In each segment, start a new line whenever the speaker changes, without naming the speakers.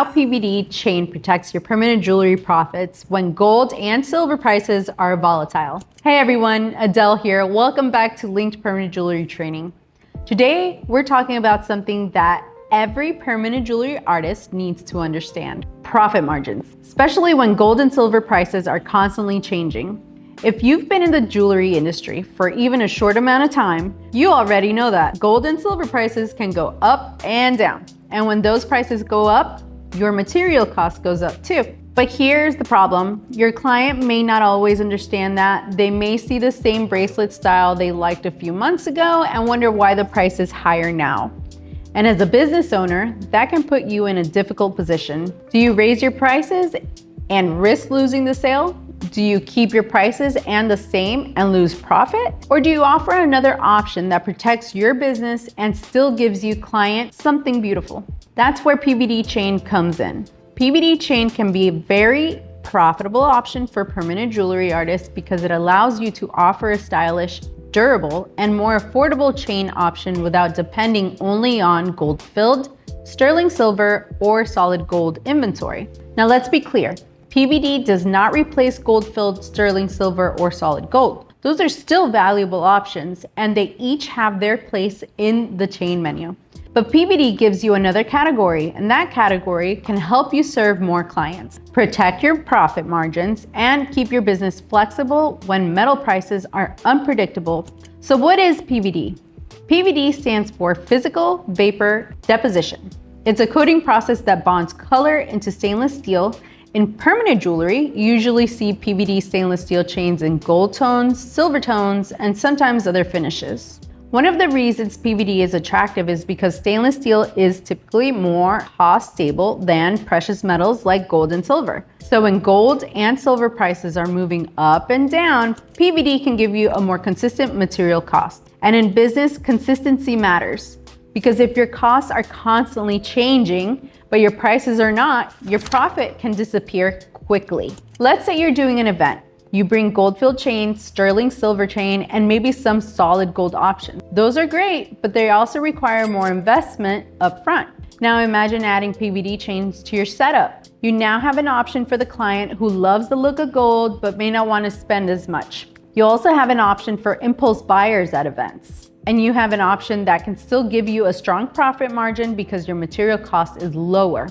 how PVD chain protects your permanent jewelry profits when gold and silver prices are volatile. Hey everyone, Adele here. Welcome back to Linked Permanent Jewelry Training. Today, we're talking about something that every permanent jewelry artist needs to understand: profit margins, especially when gold and silver prices are constantly changing. If you've been in the jewelry industry for even a short amount of time, you already know that gold and silver prices can go up and down. And when those prices go up, your material cost goes up too. But here's the problem. Your client may not always understand that. They may see the same bracelet style they liked a few months ago and wonder why the price is higher now. And as a business owner, that can put you in a difficult position. Do you raise your prices and risk losing the sale? Do you keep your prices and the same and lose profit? Or do you offer another option that protects your business and still gives you client something beautiful? That's where PVD chain comes in. PVD chain can be a very profitable option for permanent jewelry artists because it allows you to offer a stylish, durable, and more affordable chain option without depending only on gold-filled, sterling silver, or solid gold inventory. Now let's be clear. PVD does not replace gold-filled sterling silver or solid gold. Those are still valuable options, and they each have their place in the chain menu. But PVD gives you another category, and that category can help you serve more clients, protect your profit margins, and keep your business flexible when metal prices are unpredictable. So what is PVD? PVD stands for physical vapor deposition. It's a coating process that bonds color into stainless steel. In permanent jewelry, you usually see PVD stainless steel chains in gold tones, silver tones, and sometimes other finishes. One of the reasons PVD is attractive is because stainless steel is typically more cost stable than precious metals like gold and silver. So when gold and silver prices are moving up and down, PVD can give you a more consistent material cost. And in business, consistency matters. Because if your costs are constantly changing, but your prices are not, your profit can disappear quickly. Let's say you're doing an event. You bring gold-filled chain, sterling silver chain, and maybe some solid gold options. Those are great, but they also require more investment up front. Now imagine adding PVD chains to your setup. You now have an option for the client who loves the look of gold, but may not want to spend as much. You also have an option for impulse buyers at events. And you have an option that can still give you a strong profit margin because your material cost is lower.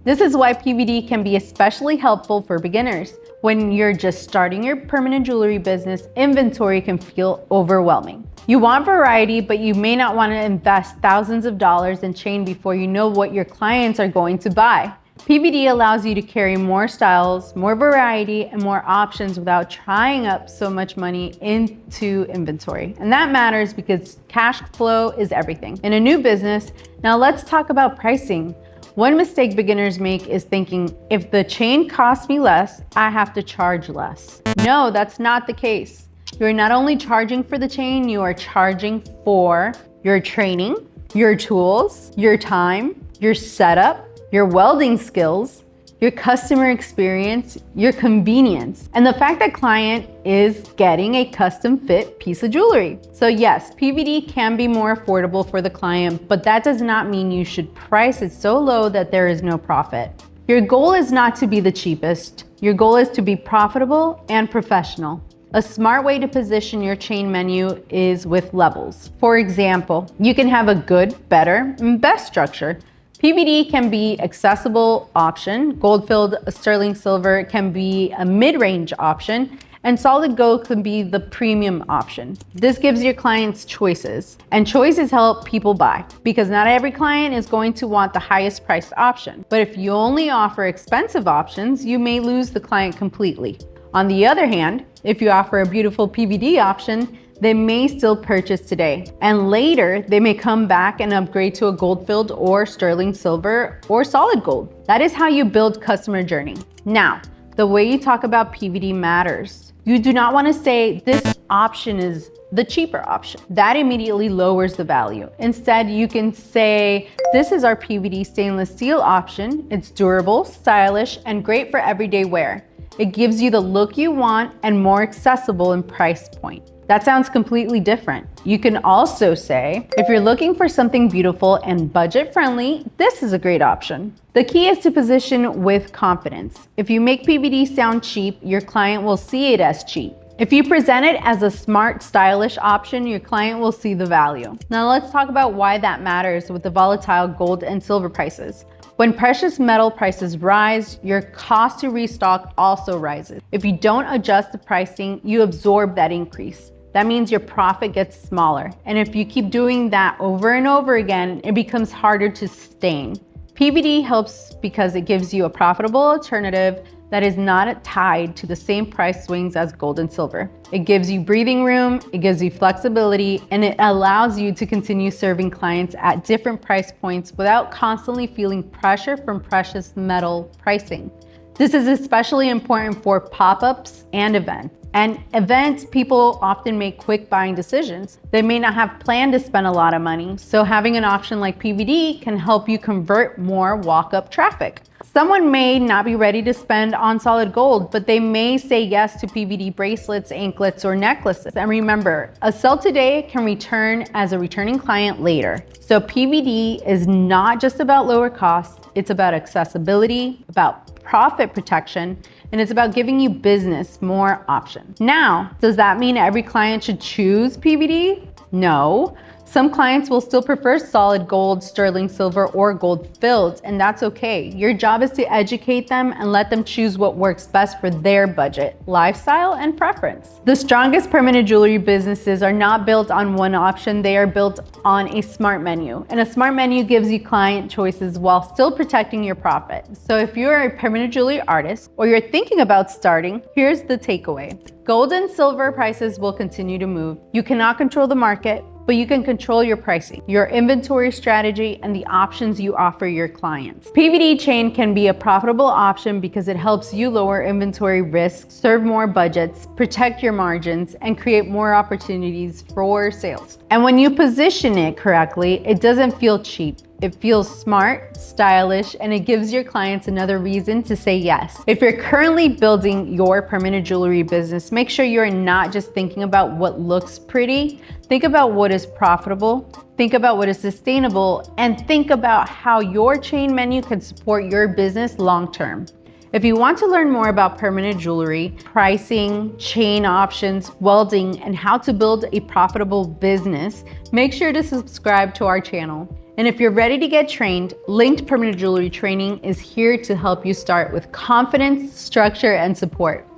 This is why PVD can be especially helpful for beginners. When you're just starting your permanent jewelry business, inventory can feel overwhelming. You want variety, but you may not want to invest thousands of dollars in chain before you know what your clients are going to buy. PVD allows you to carry more styles, more variety, and more options without tying up so much money into inventory. And that matters because cash flow is everything in a new business. Now let's talk about pricing. One mistake beginners make is thinking, if the chain costs me less, I have to charge less. No, that's not the case. You're not only charging for the chain, you are charging for your training, your tools, your time, your setup, your welding skills, your customer experience, your convenience, and the fact that client is getting a custom fit piece of jewelry. So yes, PVD can be more affordable for the client, but that does not mean you should price it so low that there is no profit. Your goal is not to be the cheapest. Your goal is to be profitable and professional. A smart way to position your chain menu is with levels. For example, you can have a good, better, and best structure. PVD can be accessible option, gold-filled sterling silver can be a mid-range option, and solid gold can be the premium option. This gives your clients choices, and choices help people buy because not every client is going to want the highest priced option. But if you only offer expensive options, you may lose the client completely. On the other hand, if you offer a beautiful PVD option, they may still purchase today, and later they may come back and upgrade to a gold-filled or sterling silver or solid gold. That is how you build customer journey. Now, the way you talk about PVD matters. You do not want to say this option is the cheaper option. That immediately lowers the value. Instead, you can say, this is our PVD stainless steel option. It's durable, stylish, and great for everyday wear. It gives you the look you want and more accessible in price point. That sounds completely different. You can also say, if you're looking for something beautiful and budget-friendly, this is a great option. The key is to position with confidence. If you make PVD sound cheap, your client will see it as cheap. If you present it as a smart, stylish option, your client will see the value. Now let's talk about why that matters with the volatile gold and silver prices. When precious metal prices rise, your cost to restock also rises. If you don't adjust the pricing, you absorb that increase. That means your profit gets smaller. And if you keep doing that over and over again, it becomes harder to sustain. PVD helps because it gives you a profitable alternative that is not tied to the same price swings as gold and silver. It gives you breathing room, it gives you flexibility, and it allows you to continue serving clients at different price points without constantly feeling pressure from precious metal pricing. This is especially important for pop-ups and events. And events, people often make quick buying decisions. They may not have planned to spend a lot of money, so having an option like PVD can help you convert more walk-up traffic. Someone may not be ready to spend on solid gold, but they may say yes to PVD bracelets, anklets, or necklaces. And remember, a sell today can return as a returning client later. So PVD is not just about lower costs, it's about accessibility, about profit protection, and it's about giving you business more options. Now, does that mean every client should choose PVD? No. Some clients will still prefer solid gold, sterling silver, or gold filled, and that's okay. Your job is to educate them and let them choose what works best for their budget, lifestyle, and preference. The strongest permanent jewelry businesses are not built on one option, they are built on a smart menu. And a smart menu gives you client choices while still protecting your profit. So if you're a permanent jewelry artist or you're thinking about starting, here's the takeaway. Gold and silver prices will continue to move. You cannot control the market, but you can control your pricing, your inventory strategy, and the options you offer your clients. PVD chain can be a profitable option because it helps you lower inventory risk, serve more budgets, protect your margins, and create more opportunities for sales. And when you position it correctly, it doesn't feel cheap. It feels smart, stylish, and it gives your clients another reason to say yes. If you're currently building your permanent jewelry business, make sure you're not just thinking about what looks pretty. Think about what is profitable, think about what is sustainable, and think about how your chain menu can support your business long-term. If you want to learn more about permanent jewelry, pricing, chain options, welding, and how to build a profitable business, make sure to subscribe to our channel. And if you're ready to get trained, Linked Permanent Jewelry Training is here to help you start with confidence, structure, and support.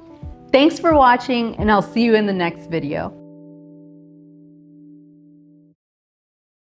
Thanks for watching, and I'll see you in the next video.